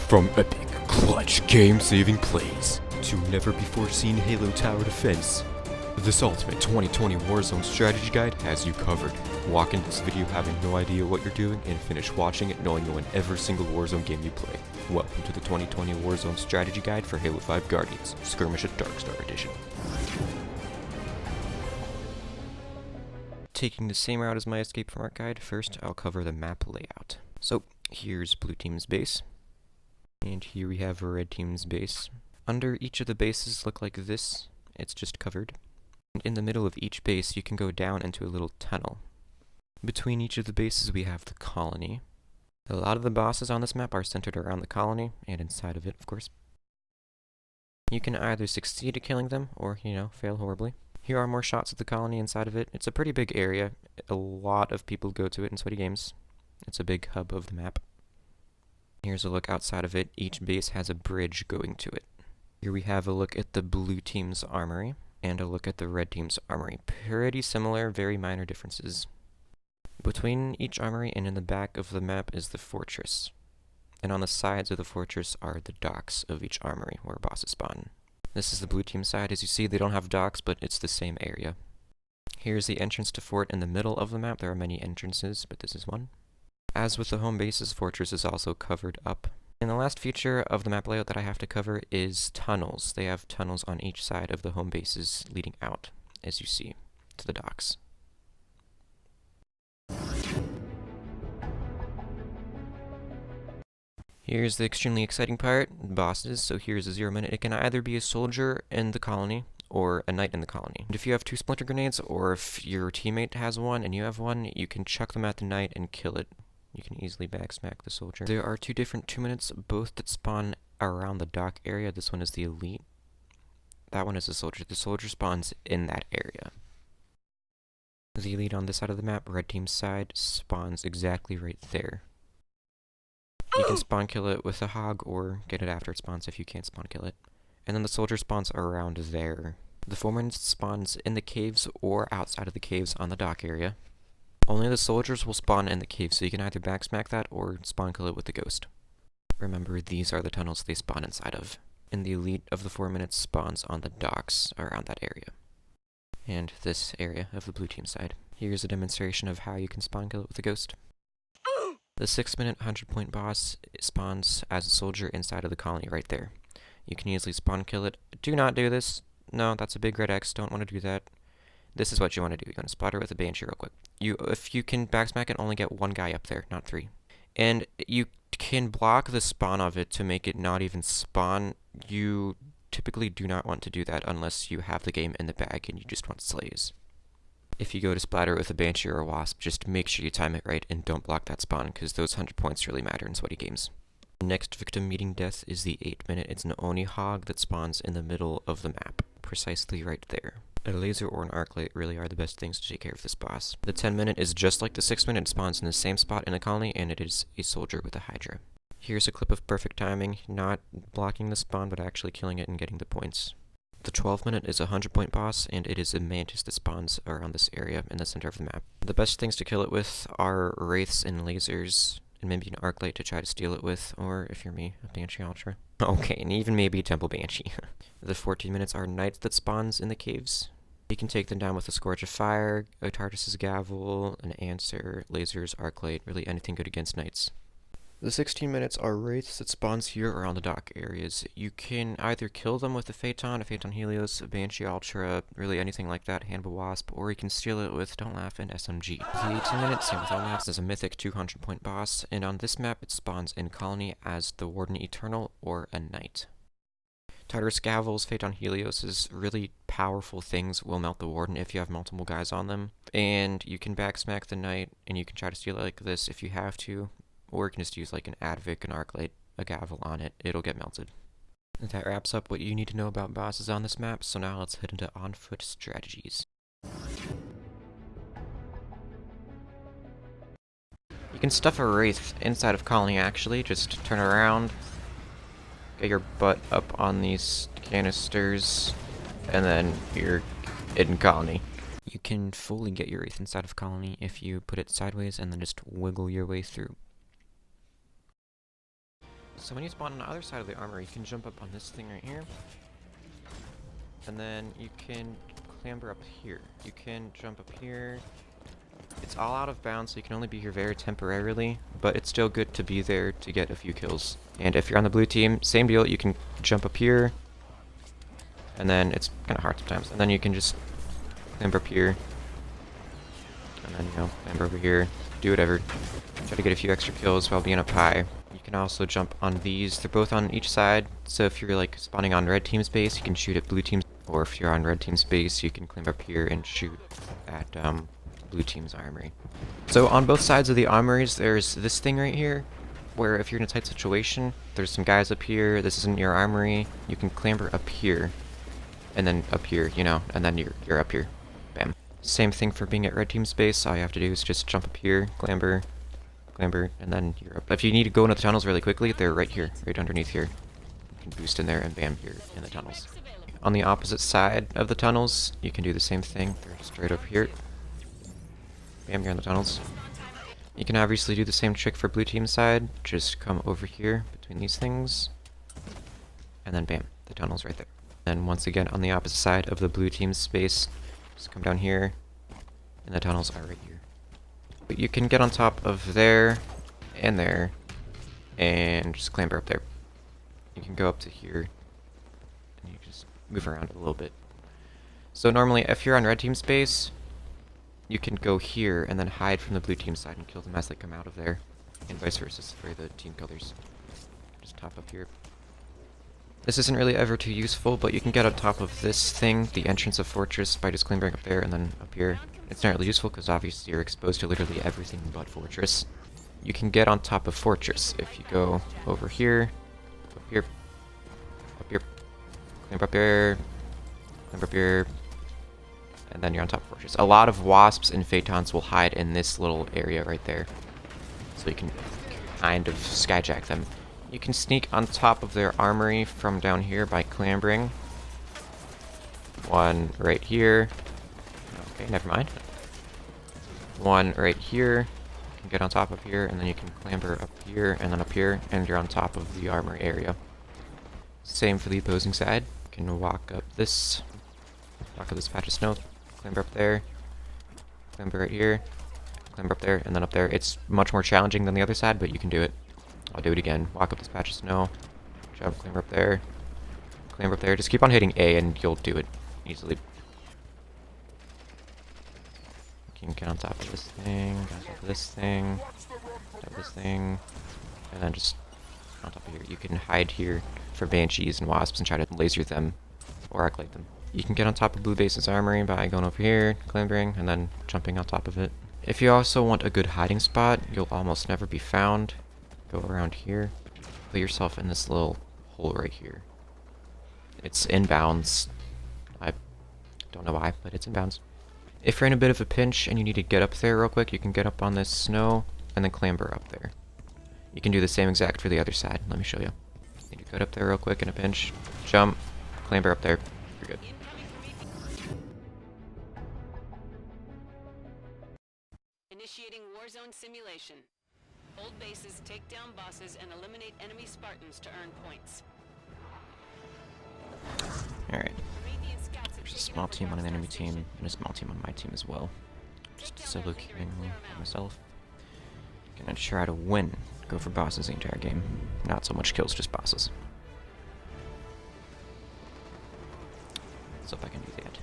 From epic, clutch, game-saving plays to never-before-seen Halo Tower defense, this ultimate 2020 Warzone strategy guide has you covered. Walk into this video having no idea what you're doing and finish watching it knowing you'll win every single Warzone game you play. Welcome to the 2020 Warzone strategy guide for Halo 5 Guardians, Skirmish at Darkstar Edition. Taking the same route as my escape from art guide, first I'll cover the map layout. So, here's blue team's base. And here we have red team's base. Under each of the bases look like this. It's just covered. And in the middle of each base you can go down into a little tunnel. Between each of the bases we have the colony. A lot of the bosses on this map are centered around the colony, and inside of it, of course. You can either succeed at killing them, or, fail horribly. Here are more shots of the colony inside of it. It's a pretty big area. A lot of people go to it in sweaty games. It's a big hub of the map. Here's a look outside of it. Each base has a bridge going to it. Here we have a look at the blue team's armory, and a look at the red team's armory. Pretty similar, very minor differences. Between each armory and in the back of the map is the fortress. And on the sides of the fortress are the docks of each armory, where bosses spawn. This is the blue team side. As you see, they don't have docks, but it's the same area. Here's the entrance to fort in the middle of the map. There are many entrances, but this is one. As with the home bases, fortress is also covered up. And the last feature of the map layout that I have to cover is tunnels. They have tunnels on each side of the home bases leading out, as you see, to the docks. Here's the extremely exciting part, bosses. So here's a 0 minute. It can either be a soldier in the colony, or a knight in the colony. And if you have 2 splinter grenades, or if your teammate has one and you have one, you can chuck them at the knight and kill it. You can easily backsmack the soldier. There are 2 different 2 minutes, both that spawn around the dock area. This one is the elite. That one is the soldier. The soldier spawns in that area. The elite on this side of the map, red team's side, spawns exactly right there. You can spawn kill it with a hog, or get it after it spawns if you can't spawn kill it. And then the soldier spawns around there. The foreman spawns in the caves or outside of the caves on the dock area. Only the soldiers will spawn in the cave, so you can either backsmack that or spawn kill it with the ghost. Remember, these are the tunnels they spawn inside of. And the elite of the 4 minutes spawns on the docks around that area. And this area of the blue team side. Here's a demonstration of how you can spawn kill it with a ghost. The 6 minute 100-point boss spawns as a soldier inside of the colony right there. You can easily spawn kill it. Do not do this. No, that's a big red X. Don't want to do that. This is what you want to do. You want to splatter with a banshee real quick. If you can backsmack it, only get 1 guy up there, not 3. And you can block the spawn of it to make it not even spawn. You typically do not want to do that unless you have the game in the bag and you just want slays. If you go to splatter with a banshee or a wasp, just make sure you time it right and don't block that spawn, because those 100 points really matter in sweaty games. Next victim meeting death is the 8 minute. It's an Oni hog that spawns in the middle of the map, precisely right there. A laser or an arc light really are the best things to take care of this boss. The 10 minute is just like the 6 minute. It spawns in the same spot in the colony, and it is a soldier with a hydra. Here's a clip of perfect timing, not blocking the spawn but actually killing it and getting the points. The 12 minute is a 100-point boss, and it is a mantis that spawns around this area in the center of the map. The best things to kill it with are wraiths and lasers, and maybe an arc light to try to steal it with, or if you're me, a banshee ultra. Okay, and even maybe a temple banshee. The 14 minutes are knights that spawns in the caves. You can take them down with a scourge of fire, a Tartus's gavel, an answer, lasers, arc light, really anything good against knights. The 16 minutes are wraiths that spawns here around the dock areas. You can either kill them with a Phaeton Helios, a Banshee Ultra, really anything like that, Hannibal Wasp, or you can steal it with Don't Laugh and SMG. The 18 minutes, same with all maps, is a mythic 200-point boss, and on this map it spawns in colony as the Warden Eternal or a Knight. Tartarus Gavels, Phaeton Helios, really powerful things will melt the Warden if you have multiple guys on them, and you can backsmack the Knight, and you can try to steal it like this if you have to. Or you can just use like an Advic, an Arclight, a Gavel on it. It'll get melted. And that wraps up what you need to know about bosses on this map, so now let's head into on-foot strategies. You can stuff a wraith inside of colony actually. Just turn around, get your butt up on these canisters, and then you're in colony. You can fully get your wraith inside of colony if you put it sideways and then just wiggle your way through. So when you spawn on the other side of the armor, you can jump up on this thing right here. And then you can clamber up here. You can jump up here. It's all out of bounds, so you can only be here very temporarily, but it's still good to be there to get a few kills. And if you're on the blue team, same deal, you can jump up here, and then it's kind of hard sometimes, and then you can just clamber up here, and then, you know, clamber over here, do whatever. Try to get a few extra kills while being up high. You can also jump on these. They're both on each side, so if you're like spawning on red team's base, you can shoot at blue team's, or if you're on red team's base, you can climb up here and shoot at blue team's armory. So on both sides of the armories, there's this thing right here, where if you're in a tight situation, there's some guys up here, this isn't your armory, you can clamber up here, and then up here, you know, and then you're up here. Bam. Same thing for being at red team's base, all you have to do is just jump up here, clamber, clamber, and then you're up. If you need to go into the tunnels really quickly, they're right here, right underneath here. You can boost in there and bam, you're in the tunnels. On the opposite side of the tunnels, you can do the same thing, they're straight over here. Bam, you're in the tunnels. You can obviously do the same trick for blue team's side. Just come over here between these things. And then bam, the tunnel's right there. Then once again, on the opposite side of the blue team's space, just come down here. And the tunnels are right here. But you can get on top of there and there. And just clamber up there. You can go up to here. And you just move around a little bit. So normally, if you're on red team's space, you can go here and then hide from the blue team side and kill them as they come out of there. And vice versa for the team colors. Just top up here. This isn't really ever too useful, but you can get on top of this thing, the entrance of Fortress, by just clambering up there and then up here. It's not really useful because obviously you're exposed to literally everything but Fortress. You can get on top of Fortress if you go over here, up here, clamber up here, clamber up here, and then you're on top of Fortress. A lot of Wasps and Phaetons will hide in this little area right there. So you can kind of skyjack them. You can sneak on top of their armory from down here by clambering. One right here. Okay, never mind. One right here. You can get on top of here, and then you can clamber up here, and then up here, and you're on top of the armory area. Same for the opposing side. You can walk up this patch of snow. Clamber up there, clamber right here, clamber up there, and then up there. It's much more challenging than the other side, but you can do it. I'll do it again. Walk up this patch of snow, jump, clamber up there, clamber up there. Just keep on hitting A and you'll do it easily. You can get on top of this thing, get on top of this thing, top of this thing, and then just on top of here. You can hide here for banshees and wasps and try to laser them or arc light them. You can get on top of blue base's armory by going over here, clambering, and then jumping on top of it. If you also want a good hiding spot, you'll almost never be found. Go around here, put yourself in this little hole right here. It's inbounds. I don't know why, but it's inbounds. If you're in a bit of a pinch and you need to get up there real quick, you can get up on this snow and then clamber up there. You can do the same exact for the other side. Let me show you. Need to get up there real quick in a pinch, jump, clamber up there. You're good. Initiating Warzone simulation. Hold bases, take down bosses, and eliminate enemy Spartans to earn points. Alright. There's a small team on an enemy team, and a small team on my team as well. Just solo queuing myself. Gonna try to win. Go for bosses the entire game. Not so much kills, just bosses. Let's hope I can do that.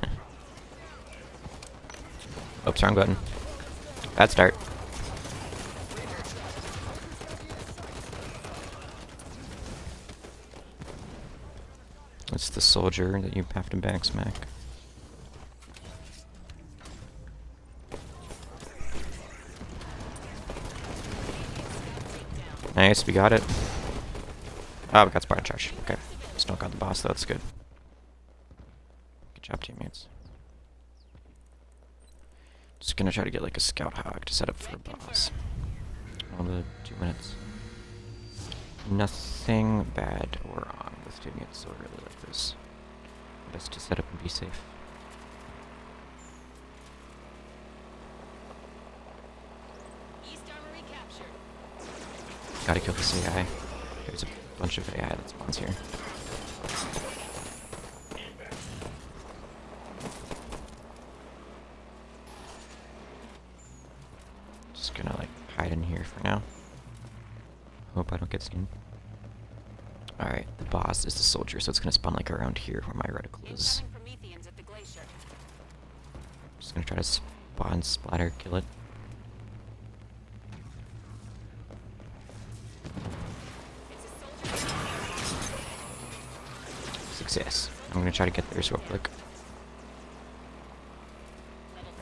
Oops, wrong button. Bad start. It's the soldier that you have to back smack. Nice, we got it. Oh, we got Spartan charge. Okay. Still got the boss, though. That's good. Good job, teammates. Just gonna try to get like a scout hog to set up for a boss. All the 2 minutes. Nothing bad or wrong with doing it so early like this. Best to set up and be safe. East Armory captured. Gotta kill this AI. There's a bunch of AI that spawns here. Just gonna like hide in here for now. Hope I don't get seen. Alright, the boss is the soldier, so it's gonna spawn like around here where my reticle is. Incoming Prometheans at the glacier. Just gonna try to spawn, splatter, kill it. It's a soldier. Success. I'm gonna try to get theirs real quick.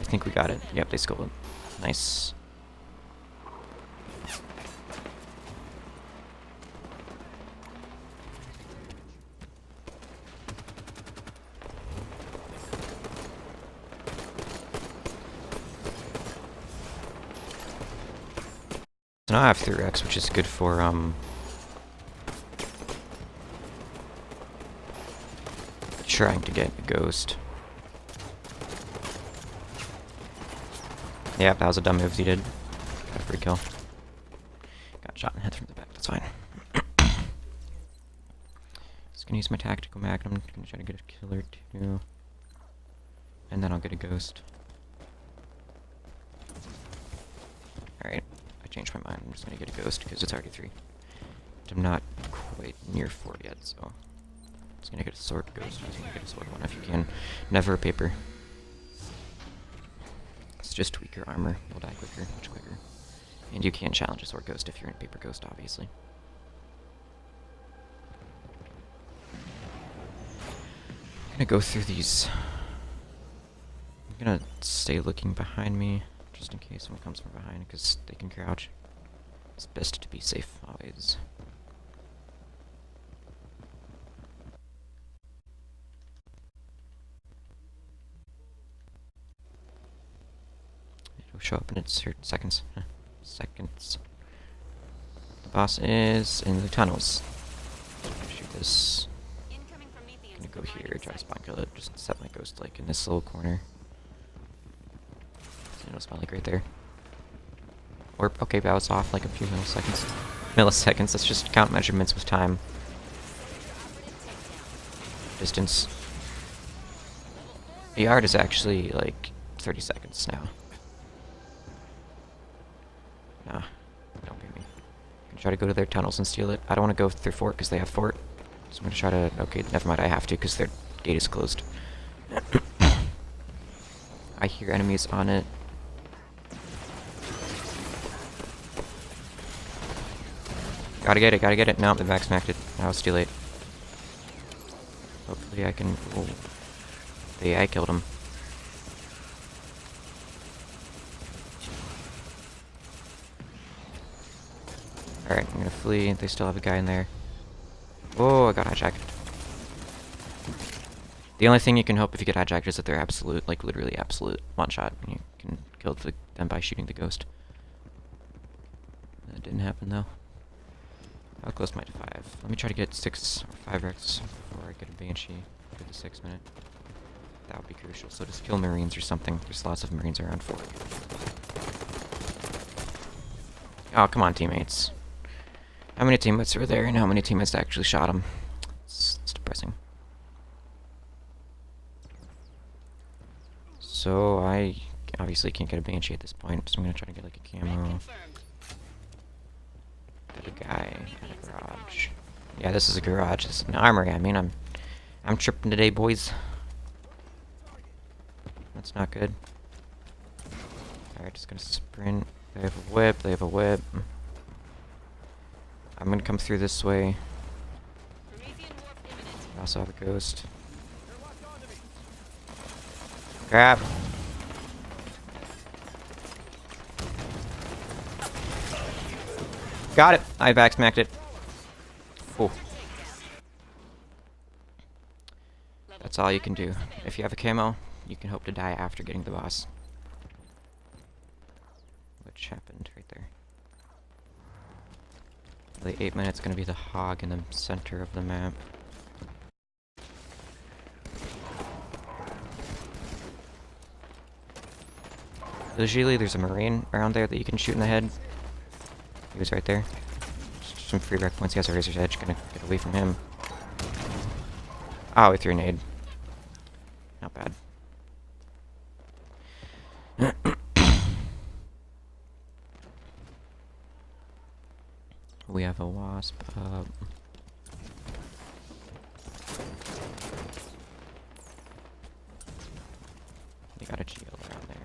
I think we got it. Yep, they skulled it. Nice. So now I have 3x, which is good for, trying to get a ghost. Yeah, that was a dumb move he did. Got a free kill. Got shot in the head from the back, that's fine. Just gonna use my tactical magnum, gonna try to get a killer too. And then I'll get a ghost. Alright. Changed my mind. I'm just gonna get a ghost because it's already 3. But I'm not quite near 4 yet, so I'm just gonna get a sword ghost. I'm just gonna get a sword one if you can. Never a paper. It's just tweak your armor. You'll die quicker, much quicker. And you can challenge a sword ghost if you're in paper ghost, obviously. I'm gonna go through these. I'm gonna stay looking behind me. Just in case someone comes from behind, because they can crouch. It's best to be safe always. It'll show up in certain seconds. Seconds. The boss is in the tunnels. Shoot this. I'm gonna go here, try to spawn kill it. Just set my ghost like in this little corner. It'll spawn like right there. Or, okay, that was off like a few milliseconds. Milliseconds, let's just count measurements with time. Distance. The yard is actually like 30 seconds now. Nah, don't be me. I'm gonna try to go to their tunnels and steal it. I don't want to go through fort because they have fort. So I'm gonna try to, okay, never mind, I have to because their gate is closed. I hear enemies on it. Gotta get it. No, the back smacked it. Now it's too late. Hopefully I can... Oh. The AI killed him. Alright, I'm gonna flee. They still have a guy in there. Oh, I got hijacked. The only thing you can hope if you get hijacked is that they're absolute, like literally absolute one shot. You can kill them by shooting the ghost. That didn't happen though. How close am I to 5? Let me try to get 6 or 5 wrecks before I get a banshee for the 6 minute. That would be crucial. So just kill marines or something. There's lots of marines around for it. Oh, come on, teammates. How many teammates were there and how many teammates actually shot him? It's depressing. So I obviously can't get a banshee at this point, so I'm gonna try to get like a camo. Got a guy in a garage. Yeah, this is a garage. This is an armory. I mean, I'm tripping today, boys. That's not good. Alright, just gonna sprint. They have a whip. They have a whip. I'm gonna come through this way. I also have a ghost. Crap. Got it. I backsmacked it. Oh. That's all you can do. If you have a camo, you can hope to die after getting the boss. Which happened right there. The 8 minutes gonna be the hog in the center of the map. Usually there's a marine around there that you can shoot in the head. He was right there. some free rec points. He has a Razor's Edge. Gonna get away from him. Oh, with your nade. Not bad. We have a wasp up. They got a shield around there.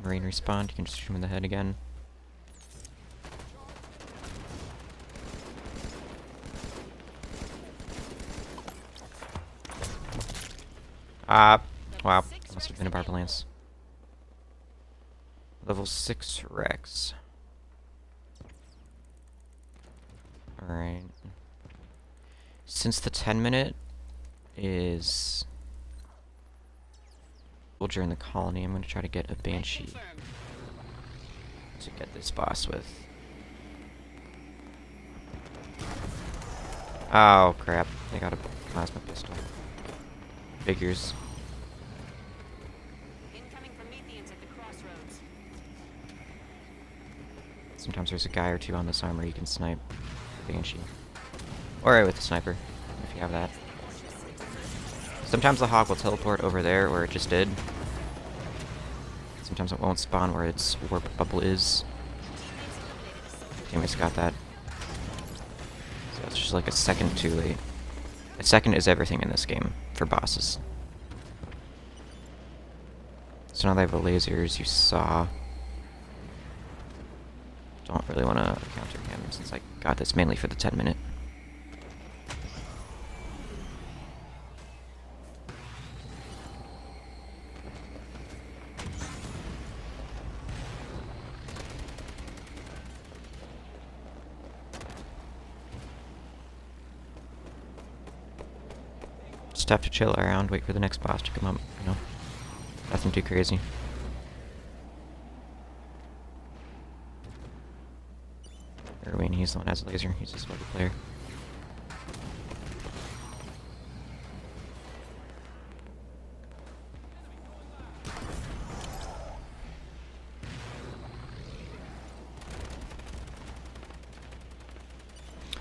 Marine respawned, you can just shoot him in the head again. Wow, must have been a Barber Lance. Level 6 Rex. Alright. Since the 10-minute is soldier in the colony, I'm going to try to get a Banshee to get this boss with. Oh crap, they got a plasma pistol. Figures. Sometimes there's a guy or two on this armor you can snipe. Banshee. Or with the sniper, if you have that. Sometimes the hog will teleport over there where it just did. Sometimes it won't spawn where its warp bubble is. Teammates got that. So it's just like a second too late. A second is everything in this game for bosses. So now they have a laser, as you saw. Don't really want to counter him since I got this mainly for the 10-minute. Just have to chill around, wait for the next boss to come up, you know. Nothing too crazy. Erwin, he's the one that has a laser. He's a sluggy player.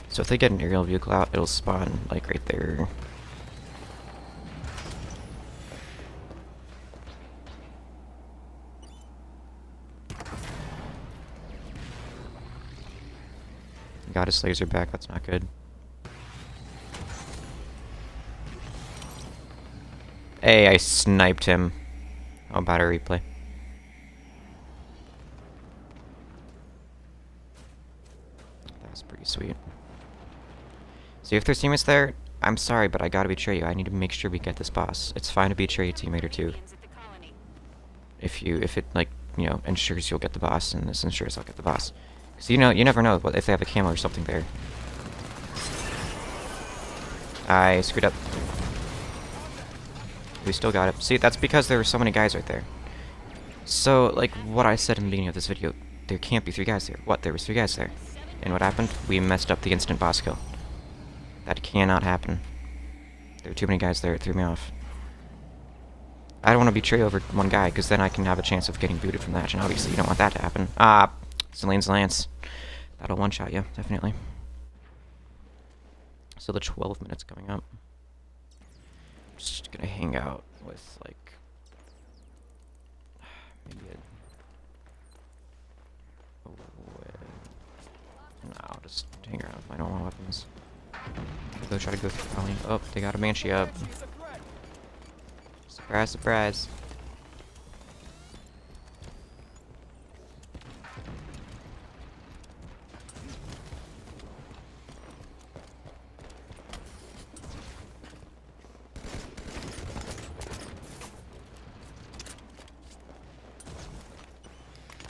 So if they get an aerial vehicle out, it'll spawn like right there. Got his laser back, that's not good. Hey, I sniped him. How about a replay? That was pretty sweet. See, if there's teammates there, I'm sorry, but I gotta betray you. I need to make sure we get this boss. It's fine to betray a teammate or two. If it, like, you know, ensures you'll get the boss, and this ensures I'll get the boss. Because, you know, you never know if they have a camo or something there. I screwed up. We still got it. See, that's because there were so many guys right there. So, like what I said in the beginning of this video, there can't be 3 guys there. What? There was 3 guys there. And what happened? We messed up the instant boss kill. That cannot happen. There were too many guys there, it threw me off. I don't want to betray over one guy, because then I can have a chance of getting booted from the match, and obviously you don't want that to happen. Zelene's Lance. That'll one-shot you, definitely. So the 12 minutes coming up. Just gonna hang out with, like, maybe no, I'll just hang around with my normal weapons. I'll go try to go through the colony. Oh, they got a Banshee up. Surprise, surprise.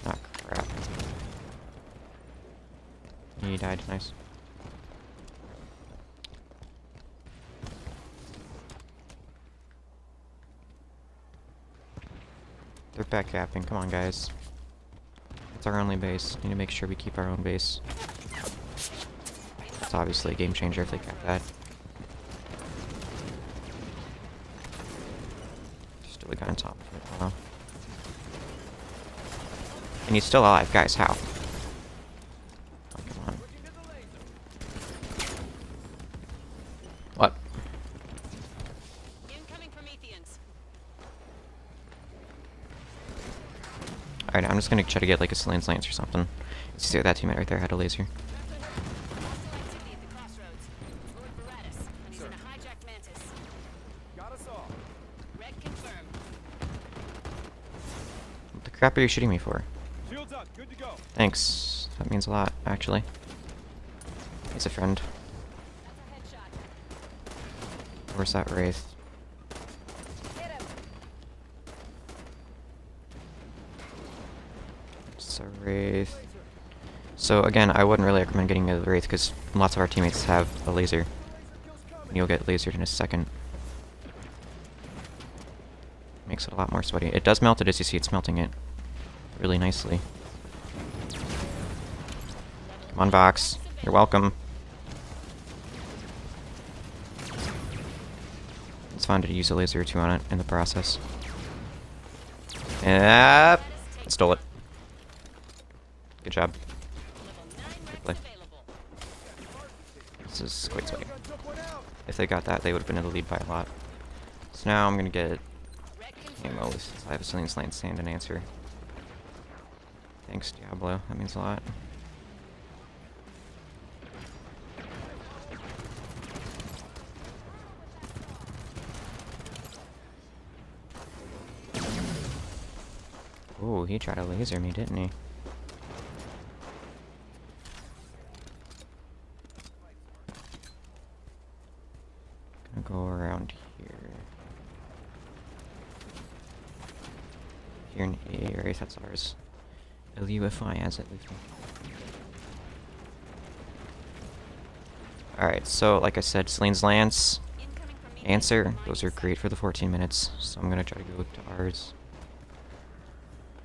Ah, crap. He died, nice. They're back capping, come on guys. It's our only base. Need to make sure we keep our own base. It's obviously a game changer if they cap that. Still a guy on top of it, wow. And he's still alive. Guys, how? Oh, come on. What? Incoming Prometheans. Alright, I'm just gonna try to get like a Slaying's Lance or something. See that teammate right there had a laser. Hostile activity at the crossroads. Lord Veratus, and he's in a hijacked mantis. Got us all. Red confirmed. What the crap are you shooting me for? Shields up. Good to go. Thanks. That means a lot, actually. He's a friend. That's a headshot. Where's that wraith? Hit him. It's a wraith. So again, I wouldn't really recommend getting a wraith because lots of our teammates have a laser. And you'll get lasered in a second. Makes it a lot more sweaty. It does melt it, as you see, it's melting it really nicely. Come on, Vox. You're welcome. It's fun to use a laser or two on it in the process. Yep. Stole it. Good job. Good play. This is quite sweaty. If they got that, they would have been in the lead by a lot. So now I'm gonna get ammo with I have a Slaying's Lance Stand and Answer. Thanks, Diablo. That means a lot. Ooh, he tried to laser me, didn't he? Gonna go around here. Here in A area, that's ours. LUFI has it with me. Alright, so like I said, Slaying's Lance, Answer, those are great for the 14 minutes. So I'm gonna try to go to ours.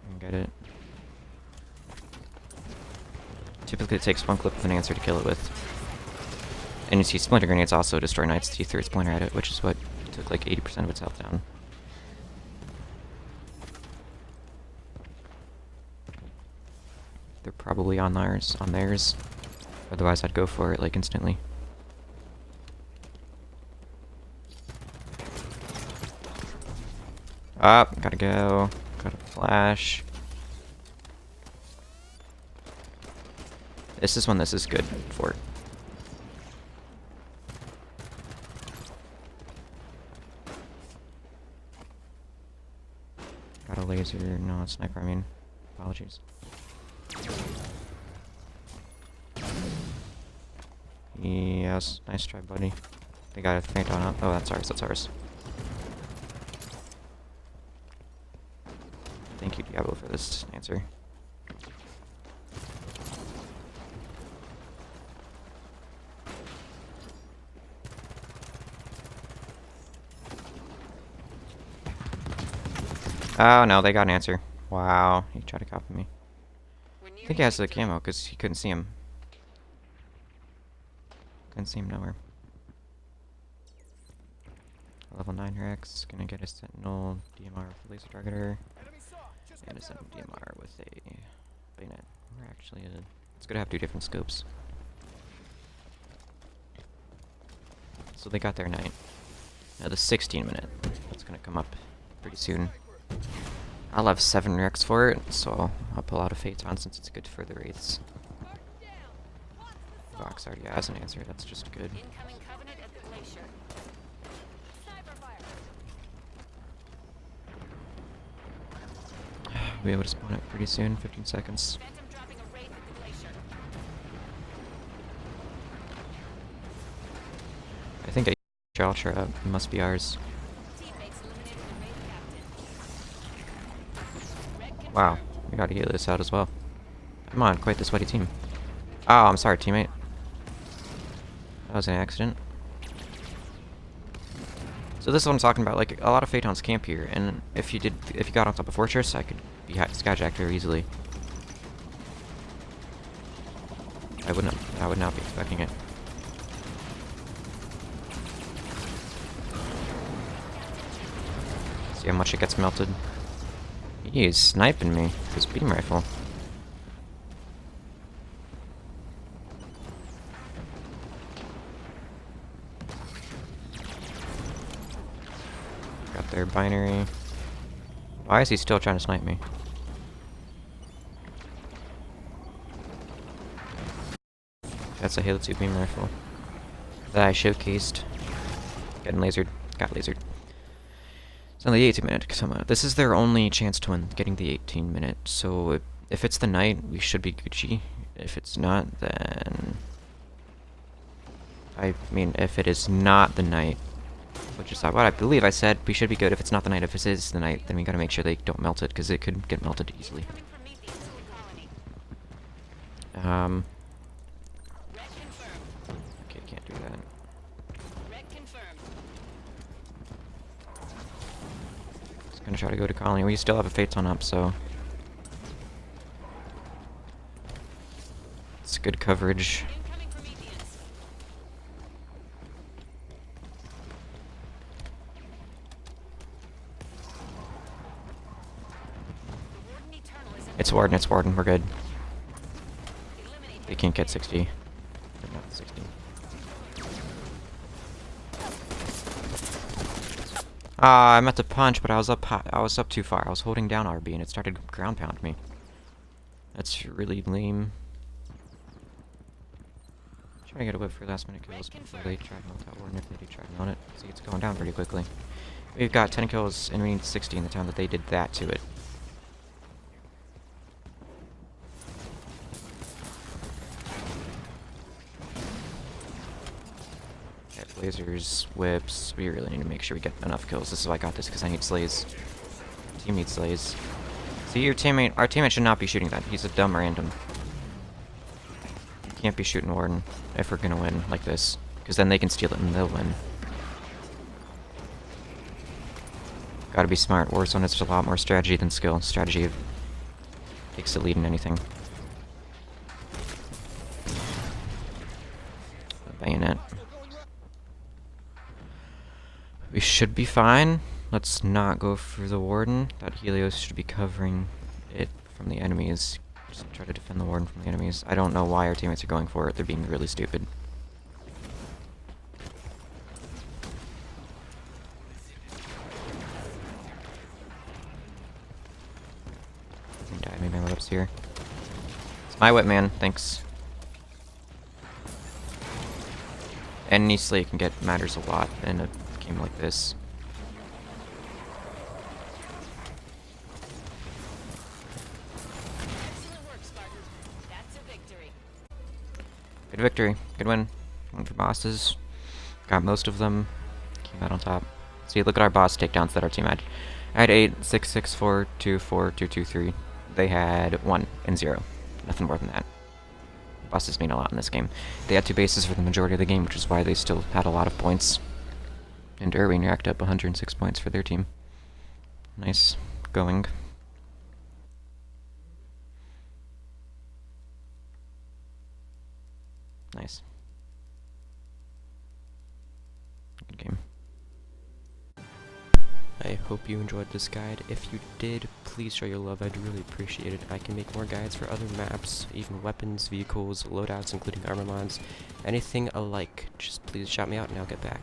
And get it. Typically it takes one clip of an Answer to kill it with. And you see Splinter Grenades also destroy Knights. You threw a Splinter at it, which is what took like 80% of its health down. They're probably on theirs. Otherwise I'd go for it like instantly. Up, gotta go. Gotta flash. This is when this is good for. Got a laser, no, it's sniper, I mean. Apologies. Yes, nice try, buddy. They got a faint on up. Oh, that's ours, that's ours. Thank you, Diablo, for this answer. Oh no, they got an answer. Wow, he tried to copy me. I think he has the camo because he couldn't see him. Couldn't see him nowhere. Level 9 Rex, gonna get a Sentinel DMR with a laser targeter. And a Sentinel DMR with a bayonet. Or actually, it's gonna have 2 different scopes. So they got their Knight. Now the 16 minute. That's gonna come up pretty soon. I'll have 7 Rex for it, so I'll pull out a Phaeton since it's good for the Wraiths. Vox already has an answer, that's just good. Incoming Covenant at the glacier. We'll be able to spawn it pretty soon, 15 seconds. Phantom dropping a wraith at the glacier. I think Ultra must be ours. Teammates eliminated the wraith captain. Wow, we gotta get this out as well. Come on, quite the sweaty team. Oh, I'm sorry, teammate. That was an accident. So this is what I'm talking about. Like, a lot of Phaetons camp here, and if you got on top of Fortress, I could be skyjacked very easily. I would not be expecting it. See how much it gets melted. He is sniping me with his beam rifle. their binary. Why is he still trying to snipe me? That's a Halo 2 beam rifle that I showcased. Getting lasered. Got lasered. It's only 18 minute. This is their only chance to win, getting the 18 minute. So if it's the night, we should be Gucci. If it's not, then... I mean, if it is not the night, which is what I believe I said, we should be good. If it's not the night, if it is the night, then we gotta make sure they don't melt it, because it could get melted easily. Coming from me, the colony. Red confirmed. Okay, can't do that. Red confirmed. Just gonna try to go to colony. We still have a Phaeton up, so... it's good coverage. Incoming Prometheans. The Warden Eternal is in It's Warden, we're good. Eliminate They can't get 60. They're not 60. Ah, I meant to punch, but I was up too far. I was holding down RB and it started ground pound me. That's really lame. Try to get a whip for last minute kills before they try to melt that warden, if they do try to melt it. See, it's going down pretty quickly. We've got 10 kills and we need 60 in the time that they did that to it. Okay, lasers, whips. We really need to make sure we get enough kills. This is why I got this, because I need slays. Team needs slays. See, our teammate should not be shooting that. He's a dumb random. Can't be shooting warden if we're gonna win like this, because then they can steal it and they'll win. Gotta be smart. Warzone is a lot more strategy than skill. Strategy takes the lead in anything. Bayonet. We should be fine. Let's not go for the warden. That Helios should be covering it from the enemies. Just try to defend the warden from the enemies. I don't know why our teammates are going for it. They're being really stupid. Die, maybe my whip's here. It's my whip, man. Thanks. Any slay can get matters a lot in a game like this. Good victory. Good win. Win for bosses. Got most of them. Came out on top. See, look at our boss takedowns that our team had. I had 8, 6, 6, 4, 2, 4, 2, 2, 3. They had 1 and 0. Nothing more than that. Bosses mean a lot in this game. They had 2 bases for the majority of the game, which is why they still had a lot of points. And Irwin racked up 106 points for their team. Nice going. Nice. Good game. I hope you enjoyed this guide. If you did, please show your love. I'd really appreciate it. I can make more guides for other maps, even weapons, vehicles, loadouts, including armor mods, anything alike. Just please shout me out and I'll get back.